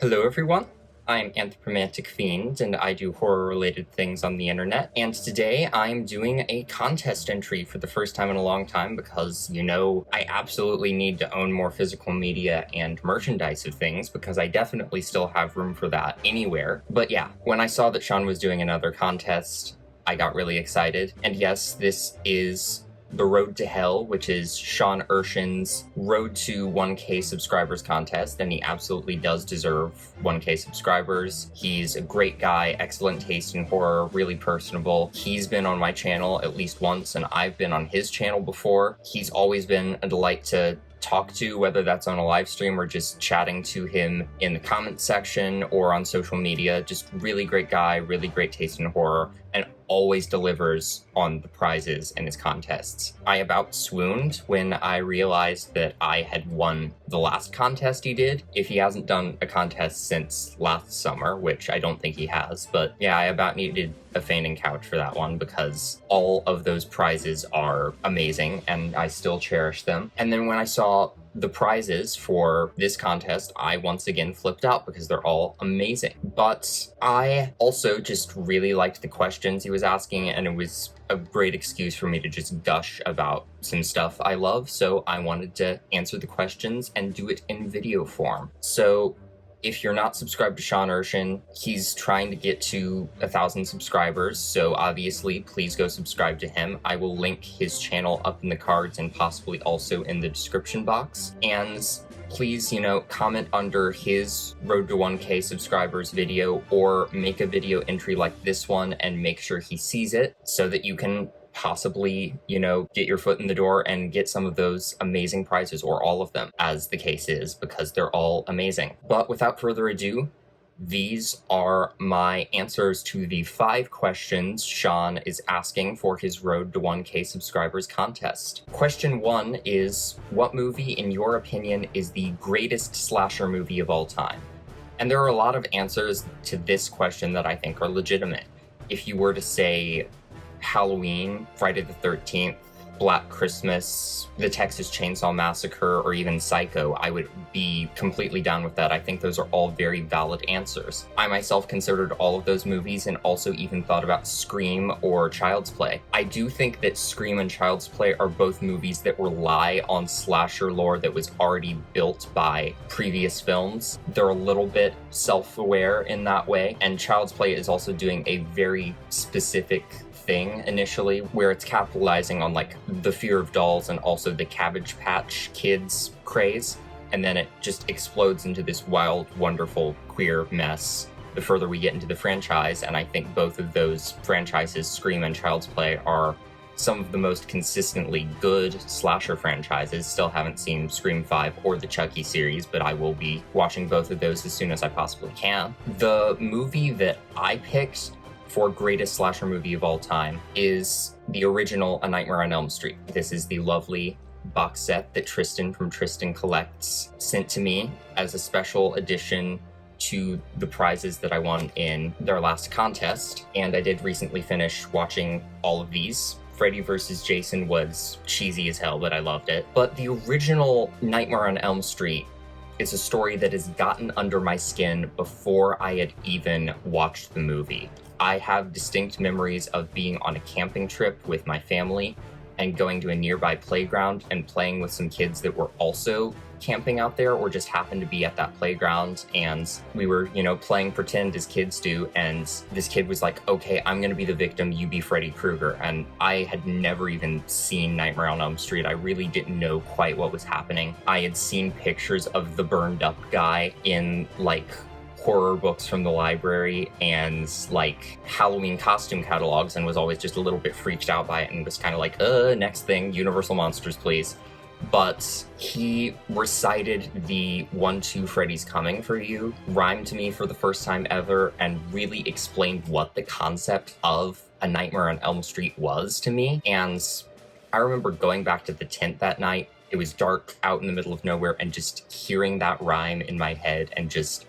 Hello everyone, I'm Anthropomantic Fiend and I do horror-related things on the internet, and today I'm doing a contest entry for the first time in a long time because, I absolutely need to own more physical media and merchandise of things because I definitely still have room for that anywhere. But yeah, when I saw that Sean was doing another contest, I got really excited, and yes, this is The Road to Hell, which is Sean Ershen's Road to 1K subscribers contest, and he absolutely does deserve 1K subscribers. He's a great guy, excellent taste in horror, really personable. He's been on my channel at least once, and I've been on his channel before. He's always been a delight to talk to, whether that's on a live stream or just chatting to him in the comment section or on social media. Just really great guy, really great taste in horror, and always delivers on the prizes in his contests. I about swooned when I realized that I had won the last contest he did. If he hasn't done a contest since last summer, which I don't think he has, but yeah, I about needed a fainting couch for that one because all of those prizes are amazing and I still cherish them. And then when I saw the prizes for this contest, I once again flipped out because they're all amazing. But I also just really liked the questions he was asking, and it was a great excuse for me to just gush about some stuff I love, so I wanted to answer the questions and do it in video form. So if you're not subscribed to Sean Erschen, he's trying to get to 1,000 subscribers, so obviously please go subscribe to him. I will link his channel up in the cards and possibly also in the description box. And please, comment under his Road to 1K subscribers video or make a video entry like this one and make sure he sees it so that you can possibly, get your foot in the door and get some of those amazing prizes, or all of them, as the case is, because they're all amazing. But without further ado, these are my answers to the 5 questions Sean is asking for his Road to 1K subscribers contest. Question 1 is, what movie, in your opinion, is the greatest slasher movie of all time? And there are a lot of answers to this question that I think are legitimate. If you were to say Halloween, Friday the 13th, Black Christmas, The Texas Chainsaw Massacre, or even Psycho, I would be completely down with that. I think those are all very valid answers. I myself considered all of those movies and also even thought about Scream or Child's Play. I do think that Scream and Child's Play are both movies that rely on slasher lore that was already built by previous films. They're a little bit self-aware in that way, and Child's Play is also doing a very specific thing initially where it's capitalizing on the fear of dolls and also the Cabbage Patch Kids craze, and then it just explodes into this wild, wonderful, queer mess the further we get into the franchise. And I think both of those franchises, Scream and Child's Play, are some of the most consistently good slasher franchises. Still haven't seen Scream 5 or the Chucky series, but I will be watching both of those as soon as I possibly can. The movie that I picked for greatest slasher movie of all time is the original A Nightmare on Elm Street. This is the lovely box set that Tristan from Tristan Collects sent to me as a special addition to the prizes that I won in their last contest, and I did recently finish watching all of these. Freddy vs. Jason was cheesy as hell, but I loved it. But the original Nightmare on Elm Street is a story that has gotten under my skin before I had even watched the movie. I have distinct memories of being on a camping trip with my family and going to a nearby playground and playing with some kids that were also camping out there or just happened to be at that playground. And we were, playing pretend as kids do. And this kid was like, okay, I'm going to be the victim, you be Freddy Krueger. And I had never even seen Nightmare on Elm Street. I really didn't know quite what was happening. I had seen pictures of the burned up guy in horror books from the library and Halloween costume catalogs, and was always just a little bit freaked out by it and was kind of next thing, Universal Monsters, please. But he recited the 1-2 Freddy's Coming for You rhyme to me for the first time ever and really explained what the concept of A Nightmare on Elm Street was to me. And I remember going back to the tent that night. It was dark out in the middle of nowhere, and just hearing that rhyme in my head and just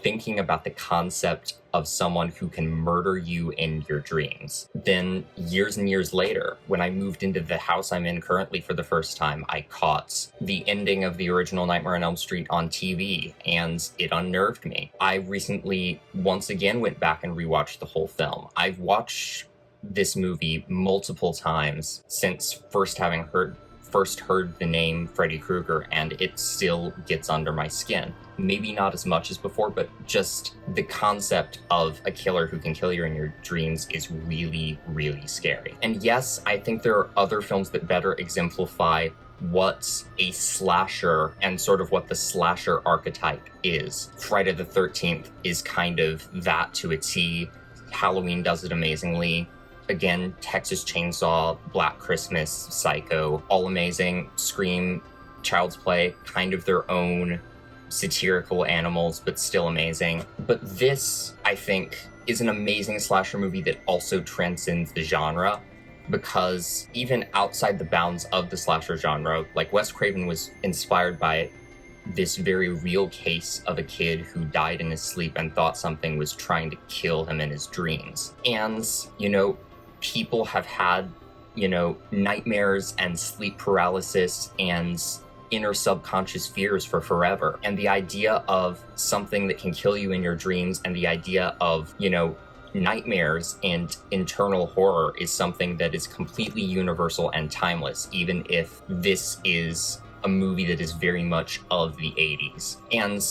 thinking about the concept of someone who can murder you in your dreams. Then years and years later, when I moved into the house I'm in currently for the first time, I caught the ending of the original Nightmare on Elm Street on TV, and it unnerved me. I recently once again went back and rewatched the whole film. I've watched this movie multiple times since first heard the name Freddy Krueger, and it still gets under my skin. Maybe not as much as before, but just the concept of a killer who can kill you in your dreams is really, really scary. And yes, I think there are other films that better exemplify what a slasher and sort of what the slasher archetype is. Friday the 13th is kind of that to a T. Halloween does it amazingly. Again, Texas Chainsaw, Black Christmas, Psycho, all amazing. Scream, Child's Play, kind of their own satirical animals, but still amazing. But this, I think, is an amazing slasher movie that also transcends the genre, because even outside the bounds of the slasher genre, like Wes Craven was inspired by this very real case of a kid who died in his sleep and thought something was trying to kill him in his dreams. And, people have had, nightmares and sleep paralysis and inner subconscious fears for forever. And the idea of something that can kill you in your dreams and the idea of, nightmares and internal horror is something that is completely universal and timeless, even if this is a movie that is very much of the 80s. And,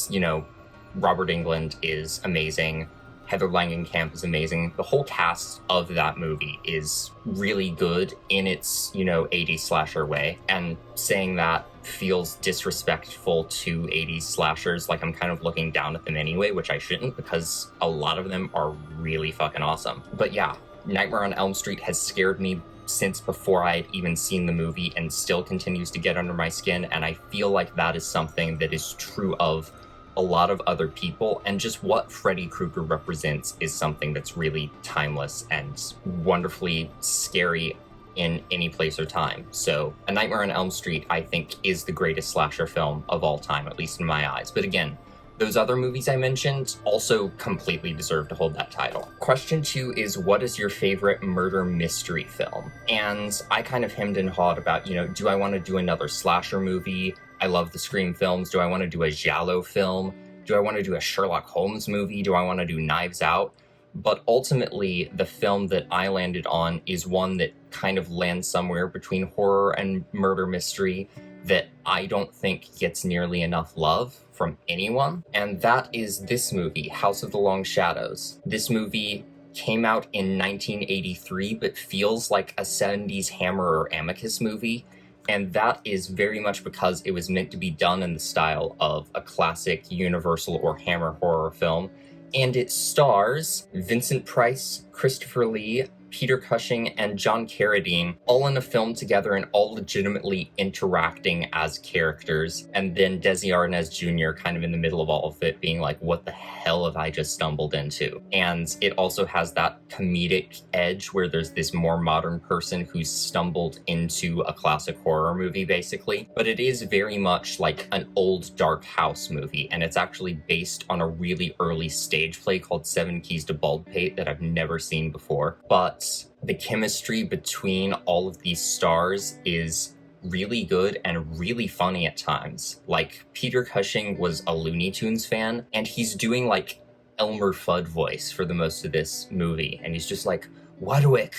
Robert Englund is amazing. Heather Langenkamp is amazing. The whole cast of that movie is really good in its, 80s slasher way. And saying that feels disrespectful to 80s slashers, like I'm kind of looking down at them anyway, which I shouldn't, because a lot of them are really fucking awesome. But yeah, Nightmare on Elm Street has scared me since before I had even seen the movie and still continues to get under my skin, and I feel like that is something that is true of a lot of other people, and just what Freddy Krueger represents is something that's really timeless and wonderfully scary in any place or time. So A Nightmare on Elm Street, I think, is the greatest slasher film of all time, at least in my eyes. But again, those other movies I mentioned also completely deserve to hold that title. Question 2 is, what is your favorite murder mystery film? And I kind of hemmed and hawed about, do I want to do another slasher movie? I love the Scream films. Do I want to do a Giallo film? Do I want to do a Sherlock Holmes movie? Do I want to do Knives Out? But ultimately, the film that I landed on is one that kind of lands somewhere between horror and murder mystery that I don't think gets nearly enough love from anyone. And that is this movie, House of the Long Shadows. This movie came out in 1983, but feels like a 70s Hammer or Amicus movie. And that is very much because it was meant to be done in the style of a classic Universal or Hammer horror film. And it stars Vincent Price, Christopher Lee, Peter Cushing, and John Carradine, all in a film together and all legitimately interacting as characters. And then Desi Arnaz Jr. kind of in the middle of all of it being like, what the hell have I just stumbled into? And it also has that comedic edge where there's this more modern person who's stumbled into a classic horror movie, basically. But it is very much like an old dark house movie, and it's actually based on a really early stage play called Seven Keys to Baldpate that I've never seen before. But the chemistry between all of these stars is really good and really funny at times. Like, Peter Cushing was a Looney Tunes fan, and he's doing like Elmer Fudd voice for the most of this movie, and he's just like, Wadwick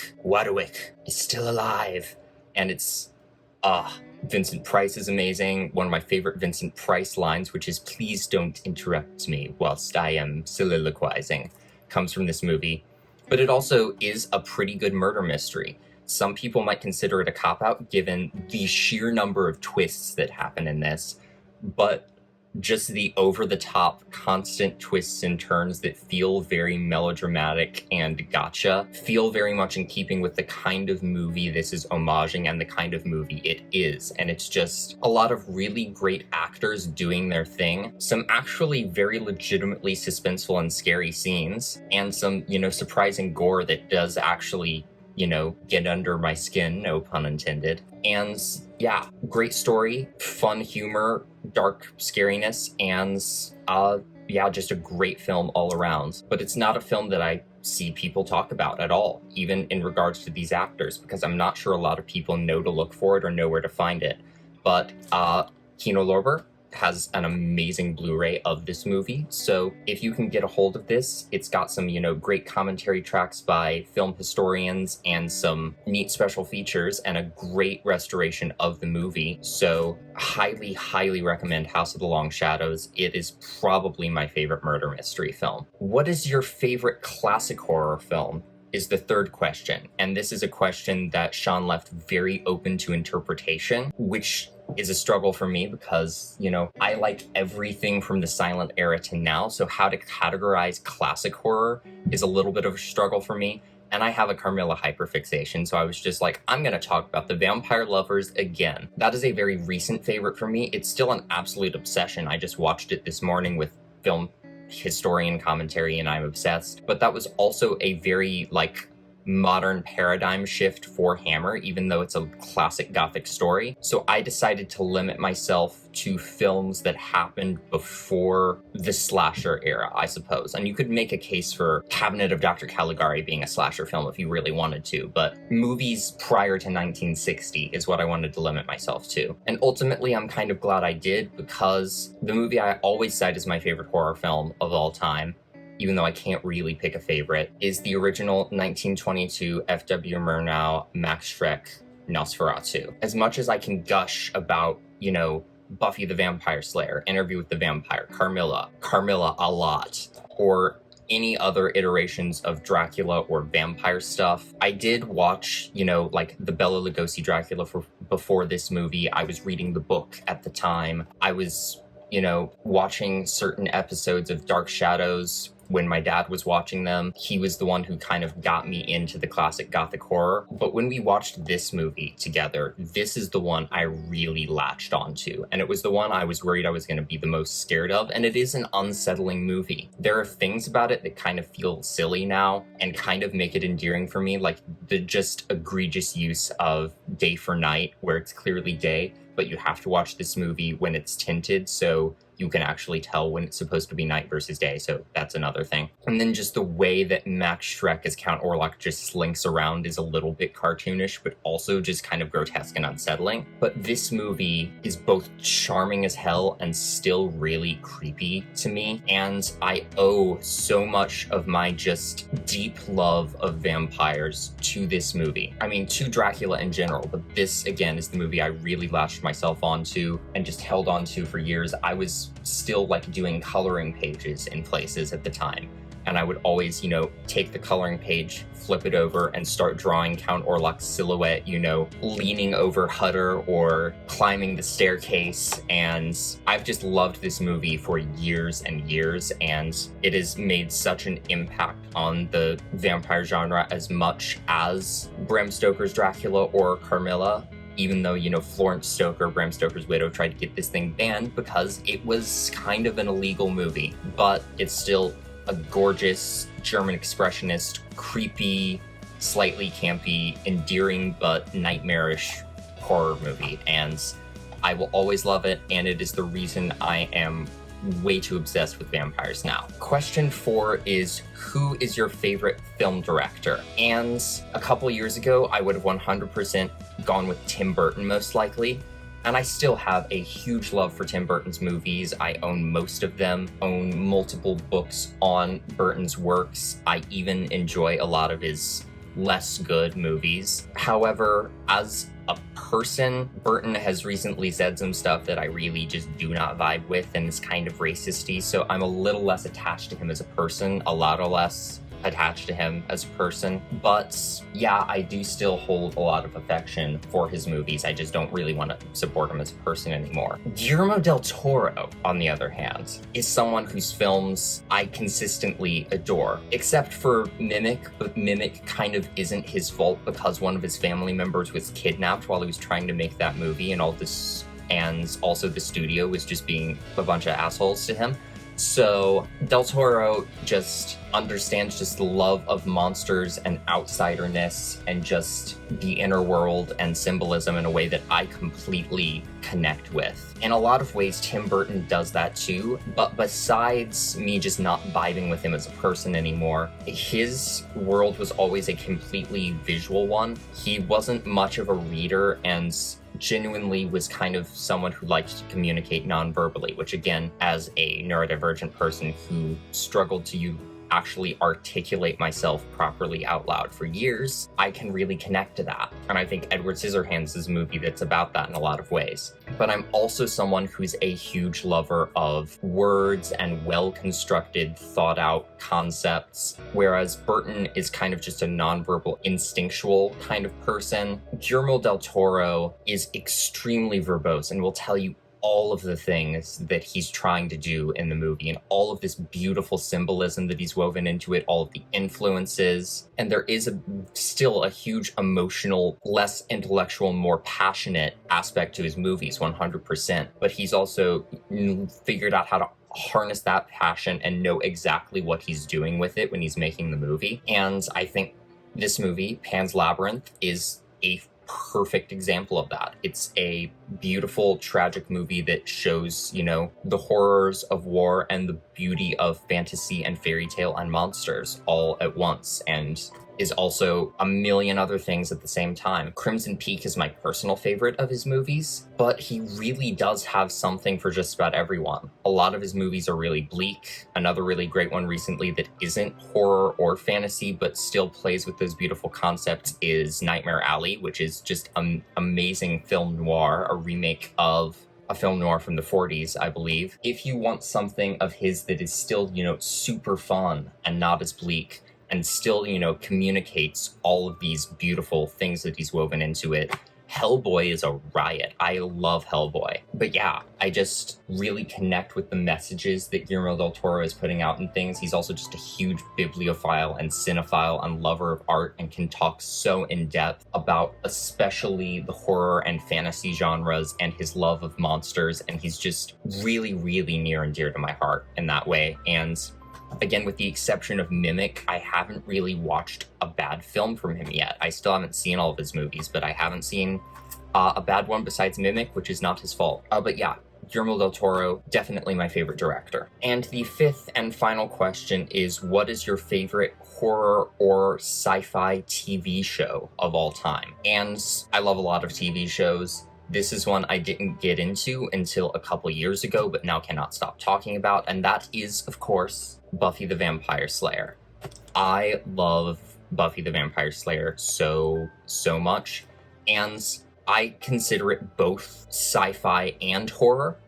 is still alive. And it's Vincent Price is amazing. One of my favorite Vincent Price lines, which is, please don't interrupt me whilst I am soliloquizing, comes from this movie. But it also is a pretty good murder mystery. Some people might consider it a cop-out given the sheer number of twists that happen in this, but just the over-the-top constant twists and turns that feel very melodramatic and gotcha feel very much in keeping with the kind of movie this is homaging and the kind of movie it is. And it's just a lot of really great actors doing their thing, some actually very legitimately suspenseful and scary scenes, and some, surprising gore that does actually, get under my skin, no pun intended. And yeah, great story, fun humor, dark scariness, and yeah, just a great film all around. But it's not a film that I see people talk about at all, even in regards to these actors, because I'm not sure a lot of people know to look for it or know where to find it. But Kino Lorber has an amazing Blu-ray of this movie, so if you can get a hold of this, it's got some, great commentary tracks by film historians and some neat special features and a great restoration of the movie. So highly, highly recommend House of the Long Shadows. It is probably my favorite murder mystery film. What is your favorite classic horror film? Is the third question. And this is a question that Sean left very open to interpretation, which is a struggle for me because, I like everything from the silent era to now. So how to categorize classic horror is a little bit of a struggle for me. And I have a Carmilla hyperfixation, so I was just like, I'm gonna talk about The Vampire Lovers again. That is a very recent favorite for me. It's still an absolute obsession. I just watched it this morning with film historian commentary and I'm obsessed. But that was also a very, modern paradigm shift for Hammer, even though it's a classic Gothic story. So I decided to limit myself to films that happened before the slasher era, I suppose. And you could make a case for Cabinet of Dr. Caligari being a slasher film if you really wanted to, but movies prior to 1960 is what I wanted to limit myself to. And ultimately, I'm kind of glad I did, because the movie I always cite as my favorite horror film of all time, even though I can't really pick a favorite, is the original 1922 F.W. Murnau Max Schreck Nosferatu. As much as I can gush about, Buffy the Vampire Slayer, Interview with the Vampire, Carmilla a lot, or any other iterations of Dracula or vampire stuff, I did watch, the Bela Lugosi Dracula before this movie. I was reading the book at the time. I was, watching certain episodes of Dark Shadows when my dad was watching them. He was the one who kind of got me into the classic Gothic horror. But when we watched this movie together, this is the one I really latched onto. And it was the one I was worried I was going to be the most scared of. And it is an unsettling movie. There are things about it that kind of feel silly now and kind of make it endearing for me, like the just egregious use of day for night, where it's clearly day, but you have to watch this movie when it's tinted, so you can actually tell when it's supposed to be night versus day, so that's another thing. And then just the way that Max Schreck as Count Orlok just slinks around is a little bit cartoonish, but also just kind of grotesque and unsettling. But this movie is both charming as hell and still really creepy to me, and I owe so much of my just deep love of vampires to this movie. I mean, to Dracula in general, but this, again, is the movie I really latched myself onto and just held onto for years. I was still doing coloring pages in places at the time, and I would always, take the coloring page, flip it over, and start drawing Count Orlok's silhouette, leaning over Hutter or climbing the staircase. And I've just loved this movie for years and years, and it has made such an impact on the vampire genre as much as Bram Stoker's Dracula or Carmilla. Even though, Florence Stoker, Bram Stoker's widow, tried to get this thing banned because it was kind of an illegal movie. But it's still a gorgeous, German expressionist, creepy, slightly campy, endearing, but nightmarish horror movie. And I will always love it, and it is the reason I am way too obsessed with vampires now. Question 4 is, who is your favorite film director? And a couple years ago, I would have 100% gone with Tim Burton, most likely. And I still have a huge love for Tim Burton's movies. I own most of them, own multiple books on Burton's works. I even enjoy a lot of his less good movies. However, as a person, Burton has recently said some stuff that I really just do not vibe with and is kind of racisty, so I'm a little less attached to him as a person, a lot less attached to him as a person. But yeah, I do still hold a lot of affection for his movies. I just don't really want to support him as a person anymore. Guillermo del Toro, on the other hand, is someone whose films I consistently adore, except for Mimic, but Mimic kind of isn't his fault because one of his family members was kidnapped while he was trying to make that movie, and all this, and also the studio was just being a bunch of assholes to him. So Del Toro just understands just the love of monsters and outsiderness and just the inner world and symbolism in a way that I completely connect with. In a lot of ways, Tim Burton does that too, but besides me just not vibing with him as a person anymore, his world was always a completely visual one. He wasn't much of a reader and genuinely was kind of someone who liked to communicate non-verbally, which again, as a neurodivergent person who struggled to actually articulate myself properly out loud for years, I can really connect to that. And I think Edward Scissorhands is a movie that's about that in a lot of ways. But I'm also someone who's a huge lover of words and well-constructed, thought-out concepts, whereas Burton is kind of just a nonverbal, instinctual kind of person. Guillermo del Toro is extremely verbose and will tell you all of the things that he's trying to do in the movie and all of this beautiful symbolism that he's woven into it, all of the influences. And there is still a huge emotional, less intellectual, more passionate aspect to his movies, 100%. But he's also figured out how to harness that passion and know exactly what he's doing with it when he's making the movie. And I think this movie, Pan's Labyrinth, is a perfect example of that. It's a beautiful, tragic movie that shows, the horrors of war and the beauty of fantasy and fairy tale and monsters all at once, and is also a million other things at the same time. Crimson Peak is my personal favorite of his movies, but he really does have something for just about everyone. A lot of his movies are really bleak. Another really great one recently that isn't horror or fantasy, but still plays with those beautiful concepts is Nightmare Alley, which is just an amazing film noir, a remake of a film noir from the 40s, I believe. If you want something of his that is still, super fun and not as bleak, and still, communicates all of these beautiful things that he's woven into it, Hellboy is a riot. I love Hellboy. But yeah, I just really connect with the messages that Guillermo del Toro is putting out in things. He's also just a huge bibliophile and cinephile and lover of art and can talk so in depth about especially the horror and fantasy genres and his love of monsters. And he's just really, really near and dear to my heart in that way. And again, with the exception of Mimic, I haven't really watched a bad film from him yet. I still haven't seen all of his movies, but I haven't seen a bad one besides Mimic, which is not his fault. But yeah, Guillermo del Toro, definitely my favorite director. And the fifth and final question is, what is your favorite horror or sci-fi TV show of all time? And I love a lot of TV shows. This is one I didn't get into until a couple years ago, but now cannot stop talking about, and that is, of course, Buffy the Vampire Slayer. I love Buffy the Vampire Slayer so much, and I consider it both sci-fi and horror.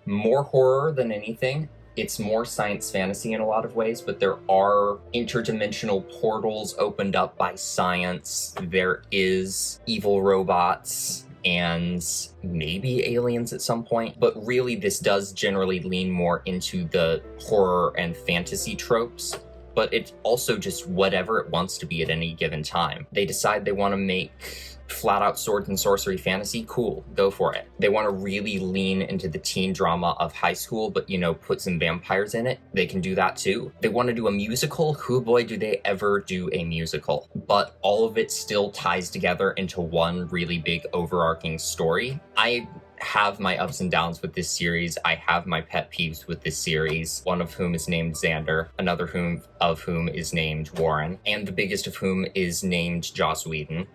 More horror than anything. It's more science fantasy in a lot of ways, but there are interdimensional portals opened up by science. There is evil robots and maybe aliens at some point, but really this does generally lean more into the horror and fantasy tropes, but it's also just whatever it wants to be at any given time. They decide they want to make flat out sword and sorcery fantasy, cool, go for it. They want to really lean into the teen drama of high school, but put some vampires in it, they can do that too. They want to do a musical, who boy do they ever do a musical, but all of it still ties together into one really big overarching story. I have my ups and downs with this series. I have my pet peeves with this series, one of whom is named Xander, another of whom is named Warren, and the biggest of whom is named Joss Whedon.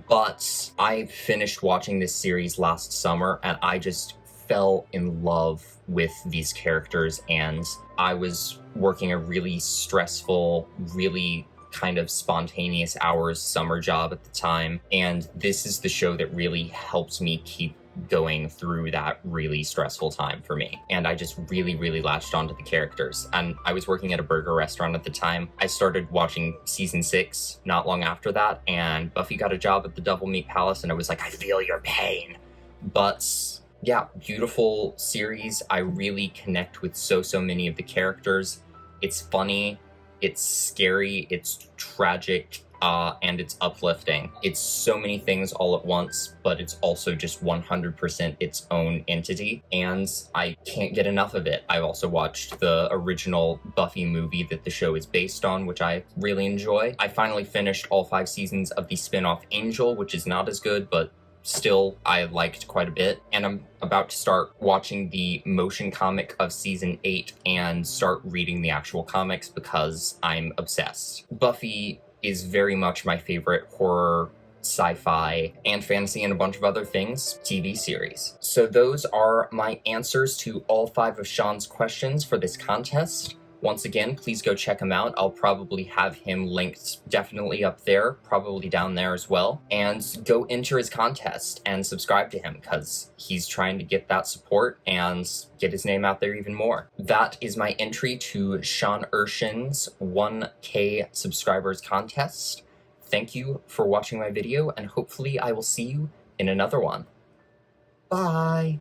But I finished watching this series last summer and I just fell in love with these characters, and I was working a really stressful, really kind of spontaneous hours summer job at the time, and this is the show that really helped me keep going through that really stressful time for me. And I just really latched onto the characters. And I was working at a burger restaurant at the time. I started watching season 6 not long after that, and Buffy got a job at the Double Meat Palace, and I was like, I feel your pain. But yeah, beautiful series. I really connect with so many of the characters. It's funny, it's scary, it's tragic, and it's uplifting. It's so many things all at once, but it's also just 100% its own entity, and I can't get enough of it. I've also watched the original Buffy movie that the show is based on, which I really enjoy. I finally finished all 5 seasons of the spin-off Angel, which is not as good, but still I liked quite a bit, and I'm about to start watching the motion comic of season 8 and start reading the actual comics because I'm obsessed. Buffy is very much my favorite horror, sci-fi, and fantasy, and a bunch of other things TV series. So those are my answers to all 5 of Sean's questions for this contest. Once again, please go check him out. I'll probably have him linked definitely up there, probably down there as well. And go enter his contest and subscribe to him because he's trying to get that support and get his name out there even more. That is my entry to Sean Ershen's 1K subscribers contest. Thank you for watching my video, and hopefully I will see you in another one. Bye!